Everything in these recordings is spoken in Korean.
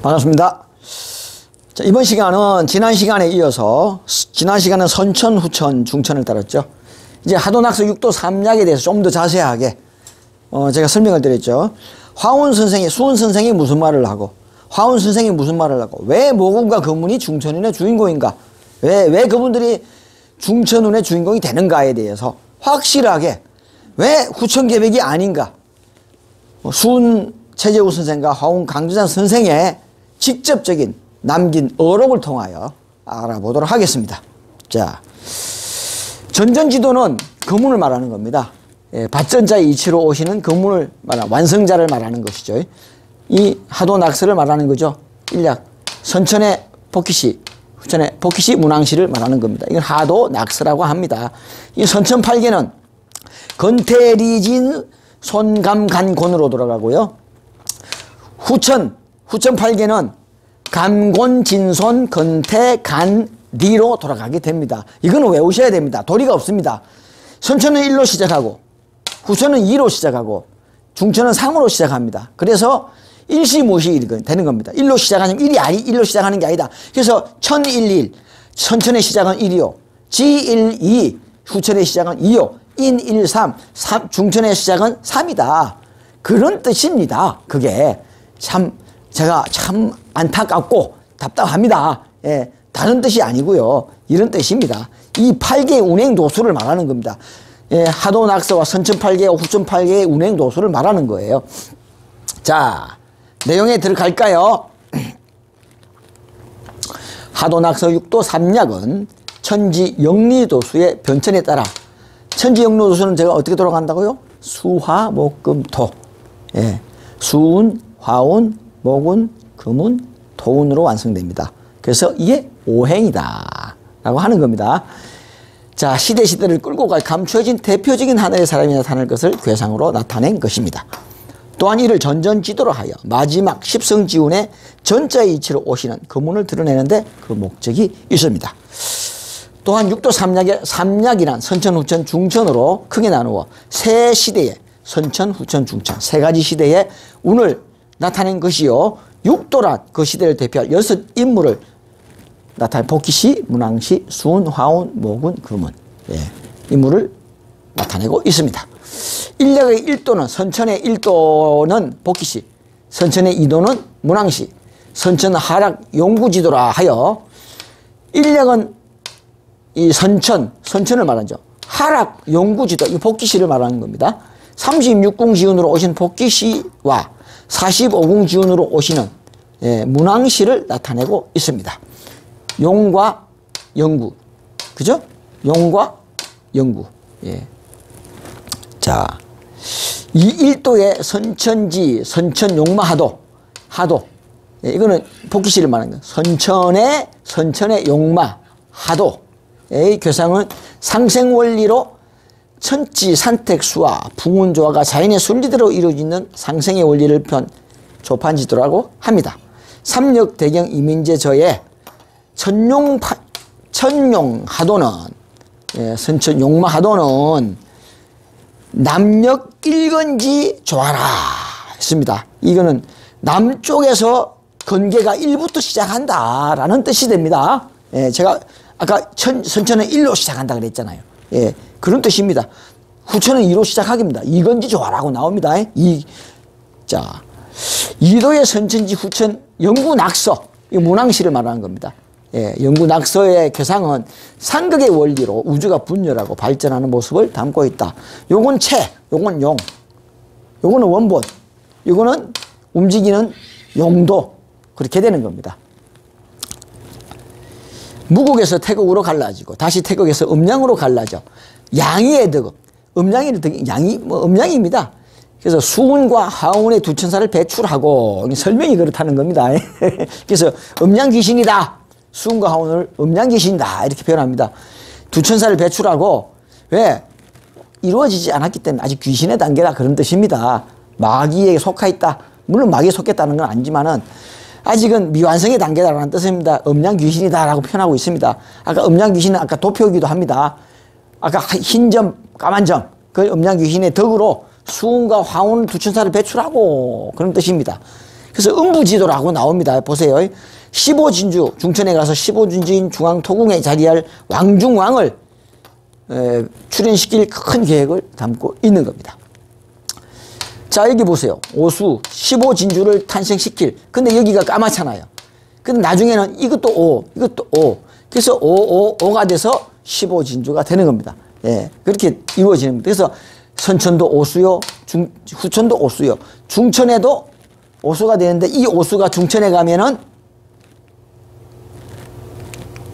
반갑습니다. 자, 이번 시간은 지난 시간에 이어서 지난 시간은 선천, 후천, 중천을 다뤘죠. 이제 하도낙서 6도 3약에 대해서 좀 더 자세하게 제가 설명을 드렸죠. 화운 선생이, 수은 선생이 무슨 말을 하고, 화운 선생이 무슨 말을 하고, 왜 모군과 거문이 중천운의 주인공인가, 왜 그분들이 중천운의 주인공이 되는가에 대해서 확실하게, 왜 후천계백이 아닌가, 수은 최재우 선생과 화운 강주산 선생의 직접적인 남긴 어록을 통하여 알아보도록 하겠습니다. 자, 전전지도는 거문을 말하는 겁니다. 밭전자의 이치로 오시는 거문을 말하는, 완성자를 말하는 것이죠. 이 하도낙서를 말하는 거죠. 일약 선천의 복희시, 후천의 복희시, 문왕시를 말하는 겁니다. 이건 하도낙서라고 합니다. 이 선천팔계는 건태리진 손감간곤으로 돌아가고요. 후천팔계는 감곤진손 건태간리로 돌아가게 됩니다. 이거는 외우셔야 됩니다. 도리가 없습니다. 선천은 1로 시작하고, 후천은 2로 시작하고, 중천은 3으로 시작합니다. 그래서 일시무시 되는 겁니다. 1로 시작하는 1로 시작하는 게 아니다. 그래서 천일일, 선천의 시작은 1이요. 지일이, 후천의 시작은 2요. 인일삼, 중천의 시작은 3이다. 그런 뜻입니다. 그게 제가 참 안타깝고 답답합니다. 예, 다른 뜻이 아니고요. 이런 뜻입니다. 이 8개의 운행도수를 말하는 겁니다. 예, 하도낙서와 선천팔계와 후천팔계의 운행도수를 말하는 거예요. 자, 내용에 들어갈까요? 하도낙서 6도 3약은 천지 영리도수의 변천에 따라, 천지 영리도수는 제가 어떻게 돌아간다고요? 수화, 목, 금, 토. 예, 수운, 화운, 목운, 금운, 토운으로 완성됩니다. 그래서 이게 오행이다 라고 하는 겁니다. 자, 시대를 끌고 갈 감추어진 대표적인 하나의 사람이 나타날 것을 괴상으로 나타낸 것입니다. 또한 이를 전전지도로 하여 마지막 십성지운의 전자의 이치로 오시는 거문을 드러내는데 그 목적이 있습니다. 또한 6도 3약이란 선천, 후천, 중천으로 크게 나누어 세 시대의 선천, 후천, 중천 세 가지 시대의 운을 나타낸 것이요. 6도란 그 시대를 대표할 6인물을 나타낸 복희시, 문왕시, 수운, 화운, 목운, 금운, 예, 인물을 나타내고 있습니다. 일약의 1도는, 선천의 1도는 복희시, 선천의 2도는 문왕시, 선천 하락 용구지도라 하여 일약은 이 선천을 말하죠. 하락 용구지도, 이 복희시를 말하는 겁니다. 36궁 지운으로 오신 복희시와 45궁 지운으로 오시는 문왕시를 나타내고 있습니다. 용과 영구, 그죠? 용과 영구. 예. 자, 이 1도의 선천지, 선천용마하도, 예, 이거는 복희시를 말하는 거예요. 선천의 용마하도의 괴상은 상생원리로 천지 산택수와 붕운조화가 자연의 순리대로 이루어지는 상생의 원리를 조판지도라고 합니다. 삼력대경 이민제저의 천용하도는, 예, 선천용마하도는 남역 일건지 조하라 했습니다. 이거는 남쪽에서 건계가 1부터 시작한다라는 뜻이 됩니다. 예, 제가 아까 선천은 1로 시작한다 그랬잖아요. 예, 그런 뜻입니다. 후천은 2로 시작하기입니다. 이건지 조하라고 나옵니다. 자, 2도의 선천지 후천 영구낙서, 이 문왕시를 말하는 겁니다. 예, 영구낙서의 괴상은 상극의 원리로 우주가 분열하고 발전하는 모습을 담고 있다. 요건 요건 용, 요거는 원본, 요거는 움직이는 용도, 그렇게 되는 겁니다. 무국에서 태국으로 갈라지고 다시 태국에서 음양으로 갈라져 양의의 덕, 음양의 덕, 양이 음양입니다. 그래서 수운과 하운의 두 천사를 배출하고, 설명이 그렇다는 겁니다. 그래서 음양 귀신이다, 수운과 하운을 음양 귀신이다 이렇게 표현합니다. 두 천사를 배출하고, 왜? 이루어지지 않았기 때문에 아직 귀신의 단계다, 그런 뜻입니다. 마귀에 속하 있다. 물론 마귀에 속했다는 건 아니지만은 아직은 미완성의 단계다라는 뜻입니다. 음양 귀신이다라고 표현하고 있습니다. 아까 음양 귀신은 아까 도표이기도 합니다. 아까 흰 점, 까만 점, 그 음양 귀신의 덕으로 수운과 화운 두 천사를 배출하고, 그런 뜻입니다. 그래서 음부지도라고 나옵니다. 보세요. 15진주, 중천에 가서 15진주인 중앙토궁에 자리할 왕중왕을 출현시킬 큰 계획을 담고 있는 겁니다. 자, 여기 보세요. 오수, 15진주를 탄생시킬. 근데 여기가 까맣잖아요. 근데 나중에는 이것도 오, 이것도 오. 그래서 5가 돼서 15진주가 되는 겁니다. 예, 그렇게 이루어지는 겁니다. 그래서 선천도 오수요, 후천도 오수요. 중천에도 오수가 되는데 이 오수가 중천에 가면은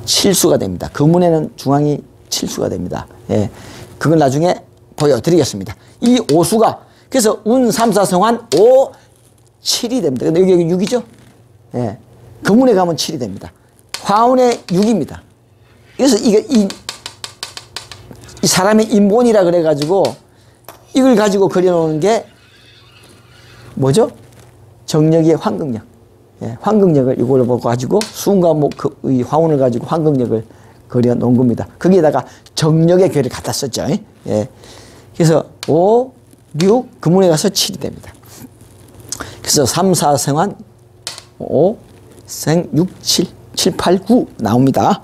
칠수가 됩니다. 그 문에는 중앙이 칠수가 됩니다. 예, 그걸 나중에 보여드리겠습니다. 이 오수가 그래서 운, 삼사성환, 5, 7이 됩니다. 근데 여기 6이죠? 예, 그 문에 가면 7이 됩니다. 화운의 6입니다. 그래서 이 사람의 인본이라 그래가지고 이걸 가지고 그려놓은 게 뭐죠? 정력의 환극력. 예, 환극력을 이걸 보고 가지고 수운과 이 화운을 가지고 환극력을 그려놓은 겁니다. 거기에다가 정력의 괴를 갖다 썼죠. 예. 그래서 5, 6, 그 문에 가서 7이 됩니다. 그래서 3, 4 생환, 5, 생, 6, 7, 7, 8, 9 나옵니다.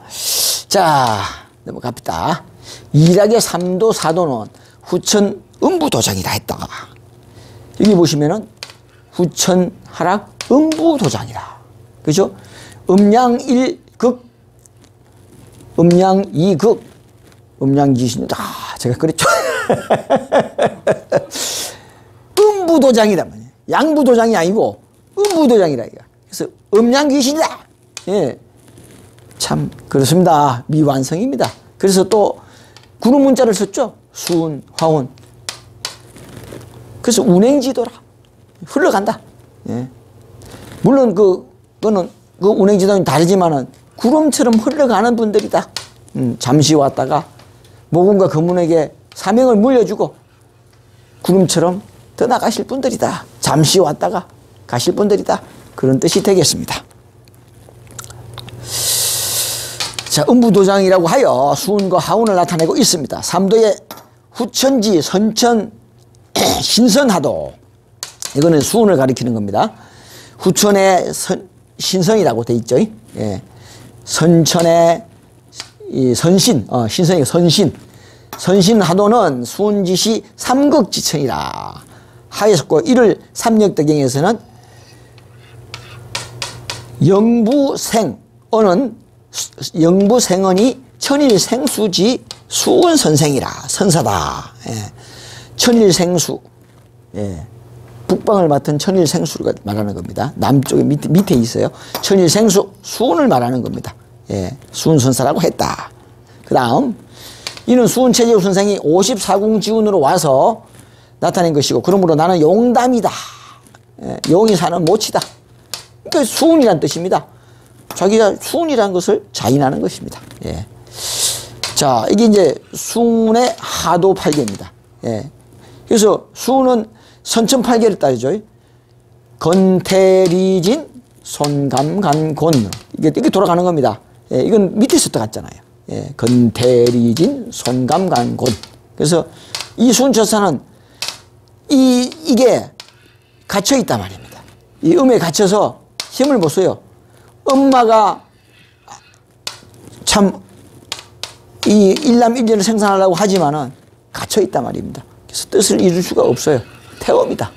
자, 넘어갑니다. 일학의 3도, 4도는 후천 음부도장이다 했다. 여기 보시면은 후천 하락 음부도장이다. 그죠? 음양 1극, 음양 2극, 음양 20다. 제가 그랬죠. 음부도장이다. 양부도장이 아니고 음부도장이라. 그래서 음양 귀신이다. 예. 참, 그렇습니다. 미완성입니다. 그래서 또 구름 문자를 썼죠. 수운, 화운. 그래서 운행지도라. 흘러간다. 예. 물론 그거는 그 운행지도는 다르지만은 구름처럼 흘러가는 분들이다. 잠시 왔다가 모군과 거문에게 사명을 물려주고 구름처럼 떠나가실 분들이다. 잠시 왔다가 가실 분들이다. 그런 뜻이 되겠습니다. 자, 음부도장이라고 하여 수운과 하운을 나타내고 있습니다. 삼도의 후천지, 선천, 신선하도. 이거는 수운을 가리키는 겁니다. 후천의 신선이라고 돼 있죠. 예. 선천의 선신, 신선이 선신. 선신하도는 수운지시 삼극지천이라 하였고, 이를 삼력덕경에서는 영부생어는 영부생언이 천일생수지 수운선생이라 선사다. 예. 천일생수, 예. 북방을 맡은 천일생수를 말하는 겁니다. 남쪽에 밑에 있어요. 천일생수, 수운을 말하는 겁니다. 예. 수운선사라고 했다. 그 다음 이는 수운체제의 선생이 54궁 지운으로 와서 나타낸 것이고, 그러므로 나는 용담이다. 예. 용이 사는 모치다. 그러니까 수운이란 뜻입니다. 자기가 수운이라는 것을 자인하는 것입니다. 예. 자, 이게 이제 수운의 하도 8개입니다. 예. 그래서 수운은 선천팔계를 따르죠. 건태리진, 손감간곤. 이게 돌아가는 겁니다. 예. 이건 밑에서 떠갔잖아요. 예. 건태리진, 손감간곤. 그래서 이 수운처사는 이게 갇혀있단 말입니다. 이 음에 갇혀서 힘을 못 써요. 엄마가 참 이 일남일녀를 생산하려고 하지만은 갇혀있단 말입니다. 그래서 뜻을 이룰 수가 없어요. 태엄이다.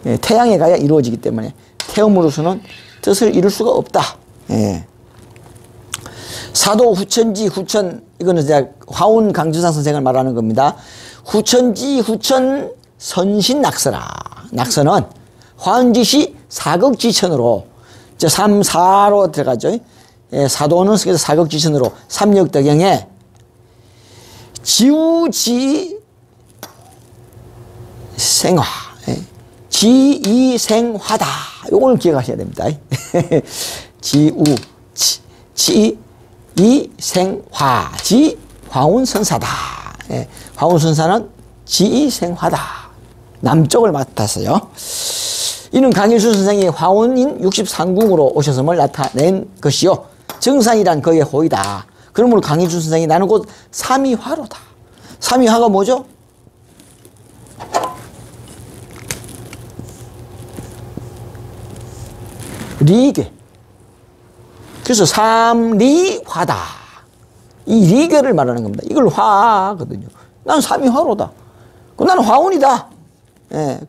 예, 태양에 가야 이루어지기 때문에 태엄으로서는 뜻을 이룰 수가 없다. 예. 사도 후천지 후천, 이거는 이제 화운 강준상 선생을 말하는 겁니다. 후천지 후천 선신 낙서라. 낙서는 화운지시 사극지천으로 이제 3, 4로 들어가죠. 예, 사도는 그래서 사극지천으로 삼력덕경에 지우지 생화, 예. 지이생화다. 요걸 기억하셔야 됩니다. 지이생화, 지 화운선사다. 예. 화운선사는 지이생화다. 남쪽을 맡았어요. 이는 강일수 선생이 화운인 63궁으로 오셔서을 나타낸 것이요. 정산이란 그의 호이다. 그러므로 강일수 선생이 나는 곧 삼위화로다. 삼위화가 뭐죠? 리괴. 그래서 삼리화다. 이 리괴를 말하는 겁니다. 이걸 화거든요. 난 삼위화로다. 나는 화운이다. 예.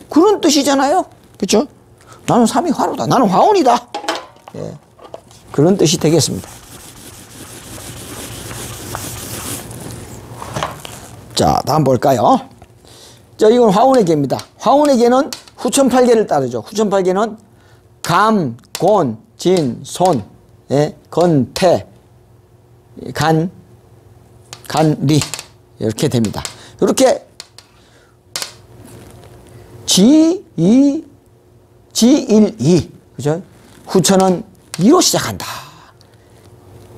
그런 뜻이잖아요. 그렇죠? 나는 삼위화로다. 나는 화운이다. 예. 그런 뜻이 되겠습니다. 자, 다음 볼까요? 자, 이건 화운의 개입니다. 화운의 개는 후천팔계를 따르죠. 후천팔계는 감, 곤, 진, 손, 예, 건, 패, 간, 리 이렇게 됩니다. 이렇게 지, 이, 일, 이 그죠? 후천은 2로 시작한다.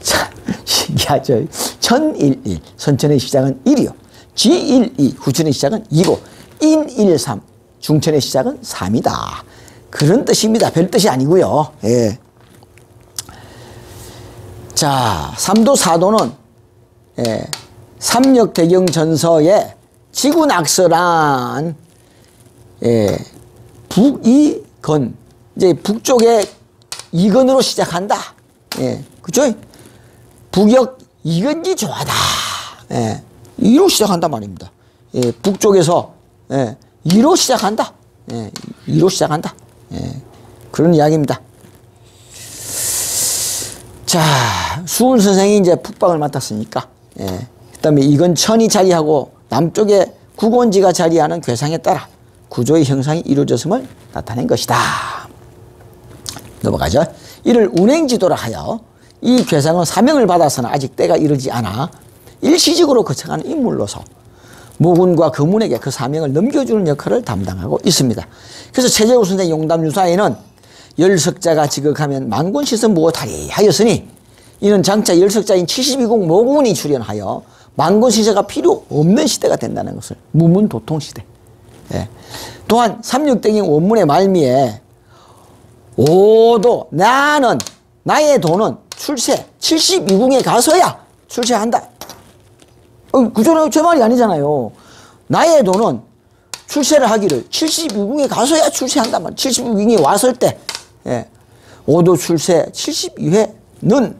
자, 신기하죠? 천일일 선천의 시작은 1이요. 지일이 후천의 시작은 2고 인일삼 중천의 시작은 3이다. 그런 뜻입니다. 별 뜻이 아니고요. 예. 자, 삼도사도는 예, 삼역대경전서에 지구낙서란 예, 북이건 이제 북쪽에 이건으로 시작한다. 예, 그죠? 북역 이건지 좋아다. 예, 이로 시작한다 말입니다. 예, 북쪽에서 예, 이로 시작한다. 예, 이로 시작한다. 예, 그런 이야기입니다. 자, 수훈 선생이 이제 북방을 맡았으니까, 예, 그 다음에 이건 천이 자리하고 남쪽에 국원지가 자리하는 괴상에 따라 구조의 형상이 이루어졌음을 나타낸 것이다. 넘어가죠. 이를 운행지도라 하여 이 괴상은 사명을 받아서는 아직 때가 이르지 않아 일시적으로 거쳐가는 인물로서 모군과 거문에게 그 사명을 넘겨주는 역할을 담당하고 있습니다. 그래서 최재우 선생 용담유사에는 열석자가 지극하면 만군시선 무엇하리 하였으니 이는 장차 열석자인 72공 모군이 출현하여 만군시세가 필요 없는 시대가 된다는 것을 무문도통시대. 예. 또한 삼육대경 원문의 말미에 오도 나의 도는 출세 72궁에 가서야 출세한다. 그전에 제 말이 아니잖아요. 나의 도는 출세를 하기를 72궁에 가서야 출세한단 말이에요. 72궁이 왔을 때 예. 오도 출세 72회는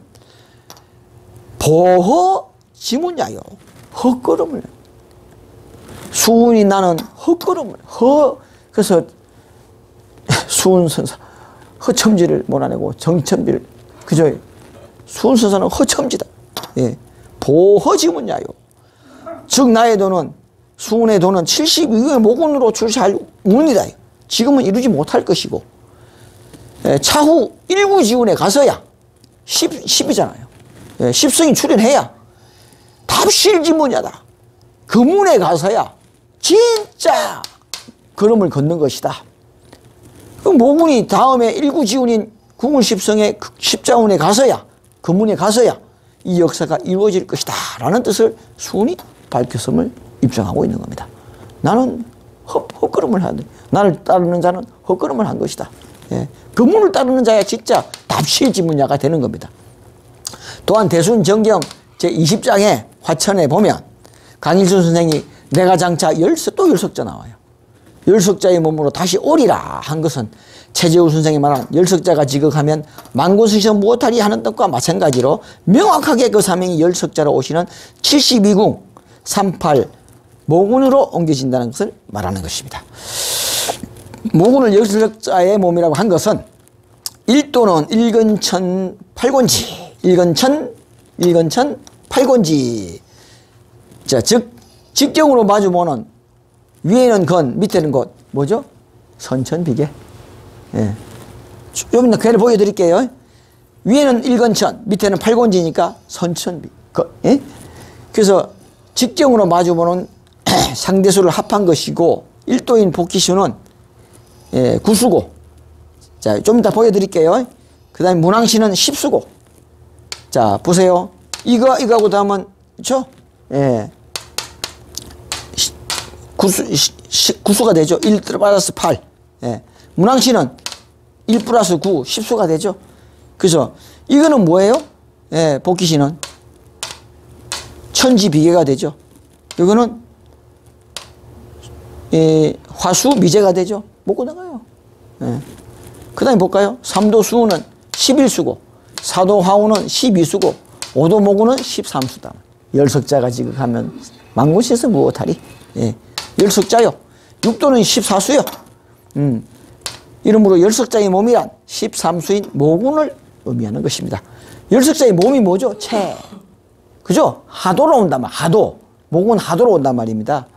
보허 지문야요. 헛걸음을 수운이 나는 헛걸음을 그래서 수운 선사 허첨지를 몰아내고 정첨지를 그저 수운 선사는 허첨지다. 예. 보허지문야요. 즉 나의 도는 수운의 도는 72의 모군으로 출세할 운이다. 지금은 이루지 못할 것이고 예, 차후 일구지운에 가서야 10이잖아요. 예, 10성이 출현해야 답실지문야다. 그 문에 가서야 진짜 걸음을 걷는 것이다. 그 모군이 다음에 일구지운인 궁울십성의 십자운에 가서야 그 문에 가서야 이 역사가 이루어질 것이다 라는 뜻을 수운이 밝혔음을 입증하고 있는 겁니다. 나는 헛걸음을 한다. 나를 따르는 자는 헛걸음을 한 것이다. 예. 그 문을 따르는 자야 진짜 답실지문야가 되는 겁니다. 또한 대순정경 제20장의 화천에 보면 강일순 선생이 내가 장차 또 열석자 나와요. 열석자의 몸으로 다시 오리라 한 것은 최재우 선생이 말한 열석자가 지극하면 만군스시서 무엇하리 하는 뜻과 마찬가지로 명확하게 그 사명이 열석자로 오시는 72궁 38 모군으로 옮겨진다는 것을 말하는 것입니다. 모군을 열석자의 몸이라고 한 것은 일도는 일근천 팔곤지 일근천 팔곤지 자, 즉 직경으로 마주보는 위에는 건 밑에는 것 뭐죠? 선천비계. 예. 좀 더 괴를 보여드릴게요. 위에는 일건천 밑에는 팔곤지니까 선천비. 예? 그래서 직경으로 마주보는 상대수를 합한 것이고 일도인 복기수는 예, 구수고 자, 좀 이따 보여드릴게요. 그 다음에 문왕시는 십수고 자 보세요. 이거하고 다음은 그렇죠? 예. 구수가 되죠. 1 플러스 8. 예. 문왕시는 1 플러스 9, 10수가 되죠. 그래서 이거는 뭐예요? 예, 복기시는 천지비계가 되죠. 이거는 예, 화수 미제가 되죠. 먹고 나가요. 예. 그 그 다음에 볼까요? 3도 수우는 11수고 4도 화우는 12수고 5도 모구는 13수다. 열석자가 지극하면 만군시에서 무엇하리? 예. 열석자요. 6도는 14수요. 이러므로 열석자의 몸이란 13수인 모군을 의미하는 것입니다. 열석자의 몸이 뭐죠? 체. 그죠? 하도로 온단 말. 하도. 목은 하도로 온단 말입니다.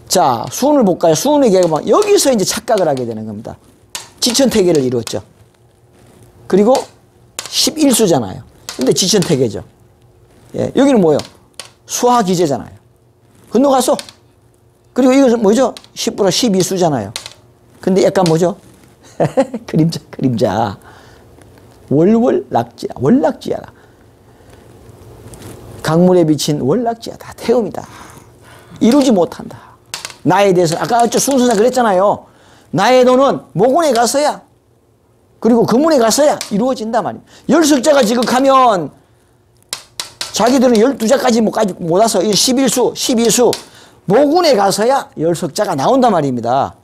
자, 수운을 볼까요? 수운의 계가 여기서 이제 착각을 하게 되는 겁니다. 지천태계를 이루었죠. 그리고 11수잖아요. 근데 지천태계죠. 예, 여기는 뭐예요? 수화기제잖아요. 건너가서. 그리고 이것은 뭐죠? 10보다 12수잖아요. 근데 약간 뭐죠? 그림자. 월락지야. 월락지야다. 강물에 비친 월락지야다. 태음이다. 이루지 못한다. 나에 대해서는 아까 순서상 그랬잖아요. 나의 도는 모군에 가서야 그리고 금문에 가서야 이루어진단 말이에요. 열석자가 지극하면 자기들은 12자까지 못 와서 11수, 12수 모군에 가서야 열석자가 나온단 말입니다.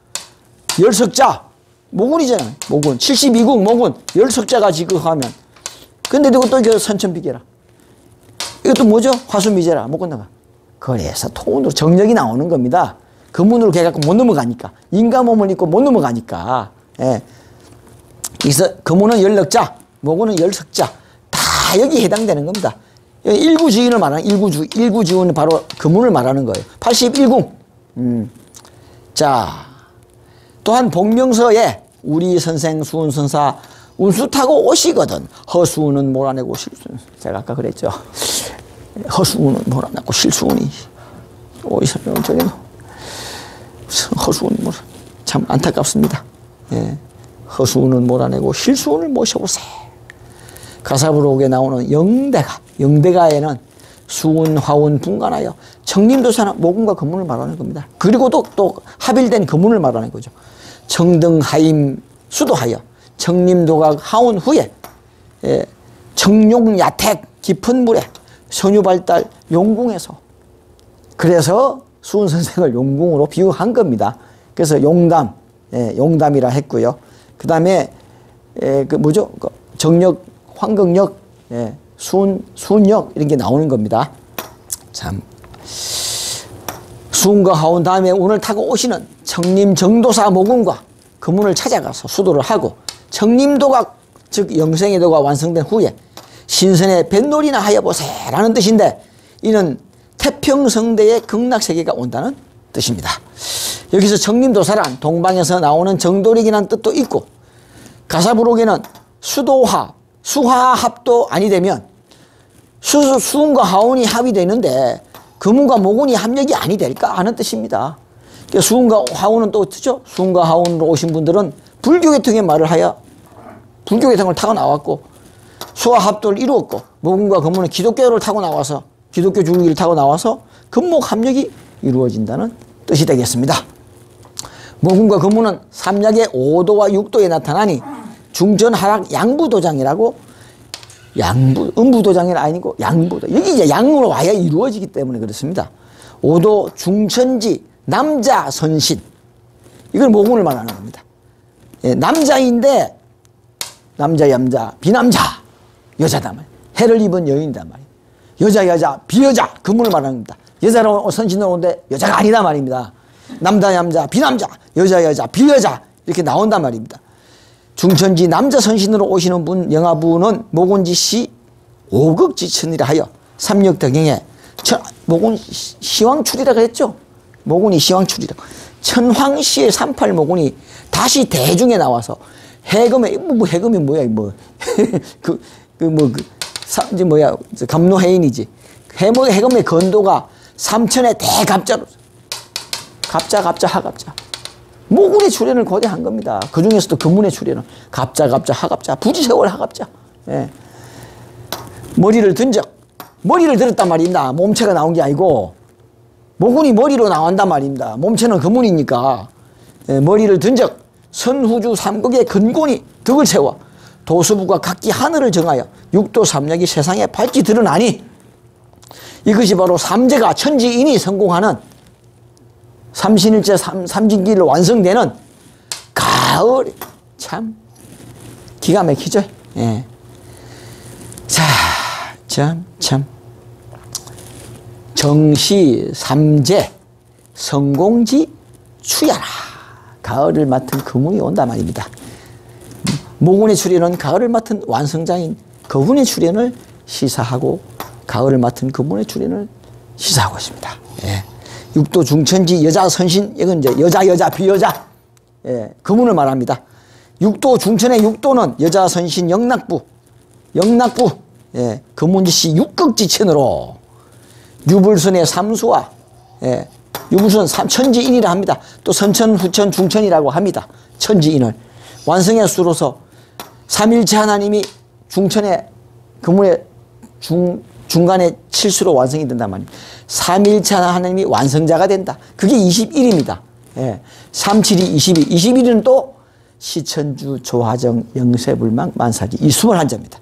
열석자 모군이잖아요. 모군 72국 모군 열석자가 지극하면 근데 이것도 이거 선천비계라. 이것도 뭐죠? 화수미제라. 못 건너가. 그래서 토운으로 정력이 나오는 겁니다. 그 문으로 개갖고 못 넘어가니까. 인간 몸을 입고 못 넘어가니까. 예. 그래서 금문은 열력자, 모군은 열석자. 다 여기 해당되는 겁니다. 일구지인을 말하는, 일구지인은 바로 금문을 말하는 거예요. 81궁. 자, 또한 복명서에 우리 선생 수운선사 운수 타고 오시거든. 허수운은 몰아내고 실수는. 제가 아까 그랬죠. 허수운은 몰아내고 실수운이. 어디서 저기는. 허수운은 참 안타깝습니다. 예. 허수운은 몰아내고 실수운을 모셔보세. 가사부록에 나오는 영대가에는 수운, 화운, 분간하여 청림도사는 모군과 금문을 말하는 겁니다. 그리고 또 합일된 금문을 말하는 거죠. 청등, 하임, 수도하여 청림도각 하운 후에 청룡, 야택, 깊은 물에 선유발달, 용궁에서 그래서 수운 선생을 용궁으로 비유한 겁니다. 그래서 용담, 용담이라 했고요. 그 다음에 그 뭐죠? 정력, 황극력, 수운력 이런 게 나오는 겁니다. 참 수운과 하운 다음에 운을 타고 오시는 청림 정도사 모군과 금운을 찾아가서 수도를 하고 청림도가 즉 영생의 도가 완성된 후에 신선의 뱃놀이나 하여보세라는 뜻인데 이는 태평성대의 극락세계가 온다는 뜻입니다. 여기서 청림도사란 동방에서 나오는 정돌이라는 뜻도 있고 가사부록에는 수도화, 수화합도 아니 되면 수운과 하운이 합이 되는데 금운과 모군이 합력이 아니 될까 하는 뜻입니다. 그러니까 수운과 하운은 또 어떻죠? 수운과 하운으로 오신 분들은 불교계통의 말을 하여 불교계통을 타고 나왔고 수화합도를 이루었고 모군과 금운은 기독교를 타고 나와서 기독교 주기를 타고 나와서 금목 합력이 이루어진다는 뜻이 되겠습니다. 모군과 금운은 삼약의 5도와 6도에 나타나니 중전하락 양부도장이라고 음부도장이 아니고 양부도. 여기 이제 양으로 와야 이루어지기 때문에 그렇습니다. 5도 중천지 남자 선신. 이걸 모군을 말하는 겁니다. 예, 남자인데 남자, 비남자, 여자단 말이에요. 해를 입은 여인이단 말이에요. 여자, 비여자, 금문을 말하는 겁니다. 여자로 선신으로 오는데 여자가 아니다 말입니다. 남자, 비남자, 여자, 비여자 이렇게 나온단 말입니다. 중천지 남자 선신으로 오시는 분, 영화부는 모군지시 오극지천이라 하여 삼력덕경에 모군 시황출이라고 했죠. 모군이 시황출이라고. 천황시의 38 모군이 다시 대중에 나와서 해금에 해금이 뭐야 감노해인이지. 해금의 건도가 삼천의 대갑자로 갑자, 하갑자. 모군의 출현을 고대한 겁니다. 그 중에서도 금문의 출현은 갑자, 하갑자, 부지세월 하갑자. 예. 머리를 들었단 말입니다. 몸체가 나온 게 아니고 모군이 머리로 나온단 말입니다. 몸체는 금문이니까. 예, 머리를 든적 선후주 삼국의 근곤이 덕을 세워 도수부가 각기 하늘을 정하여 육도 삼력이 세상에 밝히 드러나니 이것이 바로 삼재가 천지인이 성공하는 삼신일체 삼진기를 완성되는 가을 참 기가 막히죠? 예. 자, 참. 정시 삼재 성공지 추야라. 가을을 맡은 금운이 온다 말입니다. 모군의 출현은 가을을 맡은 완성자인 거군의 출현을 시사하고 가을을 맡은 금운의 출현을 시사하고 있습니다. 예. 육도 중천지 여자 선신, 이건 이제 여자 비여자, 예, 금운을 말합니다. 육도 중천의 육도는 여자 선신 영락부, 예, 금운지시 육극지천으로 유불선의 삼수와, 예, 유불선 천지인이라 합니다. 또 선천, 후천, 중천이라고 합니다. 천지인을 완성의 수로서 삼일체 하나님이 중천의 금운의 중간에 칠수로 완성이 된단 말이에요. 삼일체 하나님이 완성자가 된다. 그게 21입니다. 예. 37이 22. 21은 또 시천주, 조화정, 영세불망, 만사지. 이 21자입니다.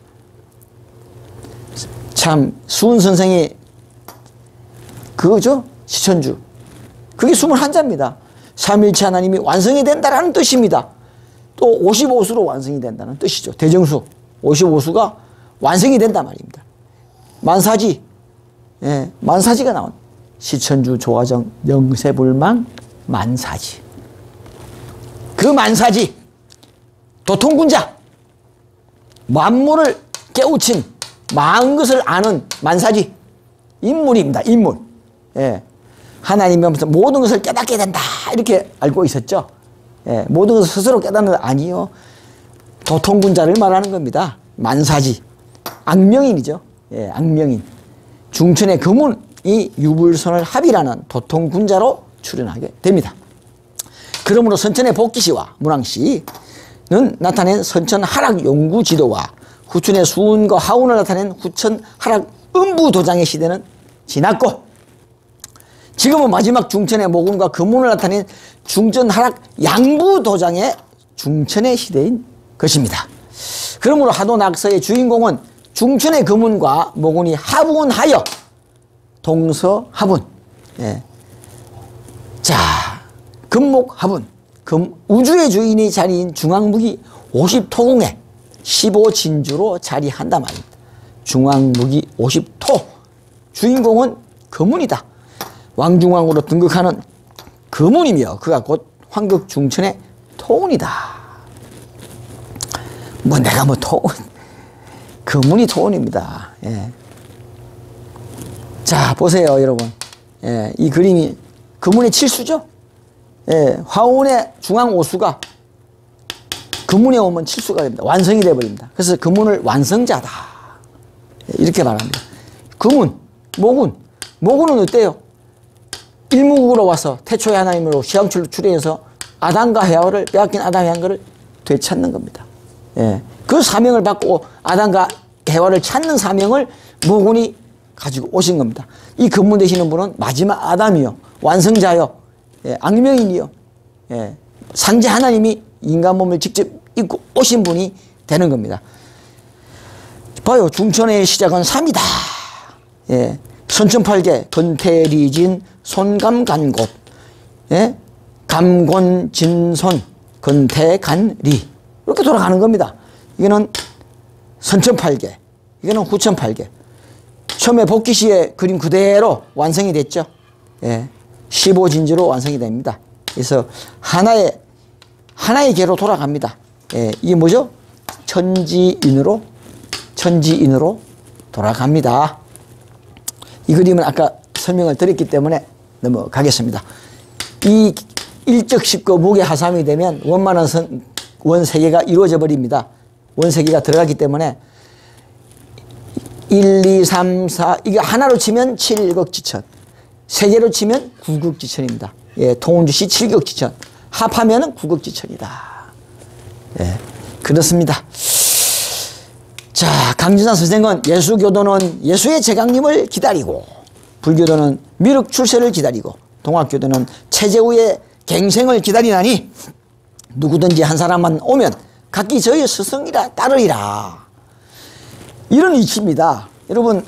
참, 수은 선생이 그거죠? 시천주. 그게 21자입니다. 삼일체 하나님이 완성이 된다라는 뜻입니다. 또 55수로 완성이 된다는 뜻이죠. 대정수. 55수가 완성이 된단 말입니다. 만사지, 예, 만사지가 나온 시천주, 조화정, 영세불망, 만사지. 그 만사지, 도통군자, 만물을 깨우친 마은 것을 아는 만사지, 인물입니다. 인물. 예, 하나님이 하면서 모든 것을 깨닫게 된다 이렇게 알고 있었죠. 예, 모든 것을 스스로 깨닫는 건 아니요. 도통군자를 말하는 겁니다. 만사지, 악명인이죠. 예, 악명인. 중천의 금운이 유불선을 합이라는 도통군자로 출현하게 됩니다. 그러므로 선천의 복기시와 문왕시는 나타낸 선천 하락 용구 지도와 후천의 수운과 하운을 나타낸 후천 하락 음부 도장의 시대는 지났고, 지금은 마지막 중천의 모군과 금운을 나타낸 중천 하락 양부 도장의 중천의 시대인 것입니다. 그러므로 하도낙서의 주인공은 중천의 금운과 모군이 합운하여 동서합운, 예. 자, 금목합운, 우주의 주인이 자리인 중앙무기 50토궁에 15진주로 자리한단 말입니다. 중앙무기 50토, 주인공은 금운이다. 왕중왕으로 등극하는 금운이며 그가 곧 황극중천의 토운이다. 뭐 내가 뭐 토운, 금운이 토운입니다. 예. 자, 보세요 여러분. 예, 이 그림이 금운의 칠수죠. 예, 화운의 중앙 오수가 금운에 오면 칠수가 됩니다. 완성이 되어버립니다. 그래서 금운을 완성자다, 예, 이렇게 말합니다. 금운, 모군은 어때요? 일무국으로 와서 태초의 하나님으로 시황출로 출현해서 아담과 해와를 빼앗긴 아담의 한 것을 되찾는 겁니다. 예, 그 사명을 받고 아담과 해와를 찾는 사명을 모군이 가지고 오신 겁니다. 이 금운 되시는 분은 마지막 아담이요, 완성자요, 예, 악명인이요, 예, 상제 하나님이 인간 몸을 직접 입고 오신 분이 되는 겁니다. 봐요, 중천의 시작은 3이다. 예, 선천팔계, 건태리진, 손감간곳, 예, 감곤진손, 건태간리, 이렇게 돌아가는 겁니다. 이거는 선천팔계, 이거는 후천팔계. 처음에 복기시의 그림 그대로 완성이 됐죠. 예, 15진주로 완성이 됩니다. 그래서 하나의 개로 돌아갑니다. 예, 이게 뭐죠? 천지인으로 돌아갑니다. 이 그림은 아까 설명을 드렸기 때문에 넘어가겠습니다. 이 일적십거 무게하삼이 되면 원만한 원세계가 이루어져 버립니다. 원세계가 들어가기 때문에 1, 2, 3, 4, 이게 하나로 치면 7극지천, 세 개로 치면 9극지천입니다. 예, 통운주시 7극지천, 합하면 9극지천이다. 예, 그렇습니다. 자, 강진산 선생은 예수교도는 예수의 제강림을 기다리고, 불교도는 미륵 출세를 기다리고, 동학교도는 체제후의 갱생을 기다리나니 누구든지 한 사람만 오면 각기 저의 스승이라 따르리라. 이런 이치입니다. 여러분,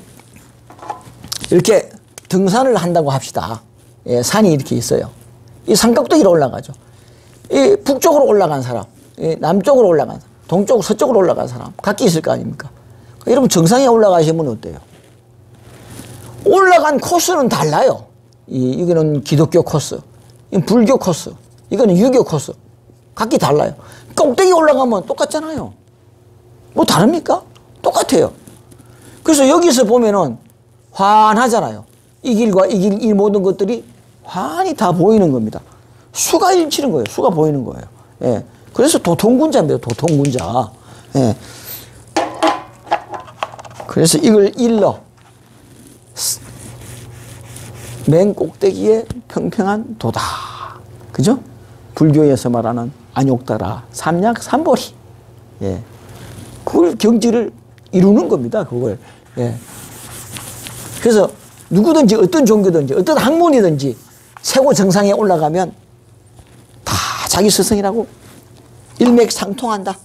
이렇게 등산을 한다고 합시다. 예, 산이 이렇게 있어요. 이 산꼭대기로 올라가죠. 이 북쪽으로 올라간 사람, 이 남쪽으로 올라간 사람. 동쪽, 서쪽으로 올라간 사람. 각기 있을 거 아닙니까? 여러분, 정상에 올라가시면 어때요? 올라간 코스는 달라요. 이거는 기독교 코스, 이건 불교 코스, 이거는 유교 코스. 각기 달라요. 꼭대기 올라가면 똑같잖아요. 뭐 다릅니까? 똑같아요. 그래서 여기서 보면은 환하잖아요. 이 길과 이 길, 이 모든 것들이 환히 다 보이는 겁니다. 수가 일치는 거예요. 수가 보이는 거예요. 예. 그래서 도통군자입니다. 도통군자. 예. 그래서 이걸 일러 맨 꼭대기에 평평한 도다. 그죠? 불교에서 말하는 안욕다라, 삼약, 삼보리. 예. 그걸 경지를 이루는 겁니다. 그걸. 예. 그래서 누구든지 어떤 종교든지 어떤 학문이든지 최고 정상에 올라가면 다 자기 스승이라고 일맥상통한다.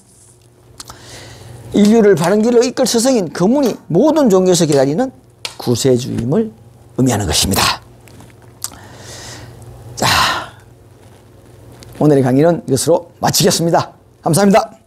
인류를 바른 길로 이끌 스승인 그분이 모든 종교에서 기다리는 구세주임을 의미하는 것입니다. 자, 오늘의 강의는 이것으로 마치겠습니다. 감사합니다.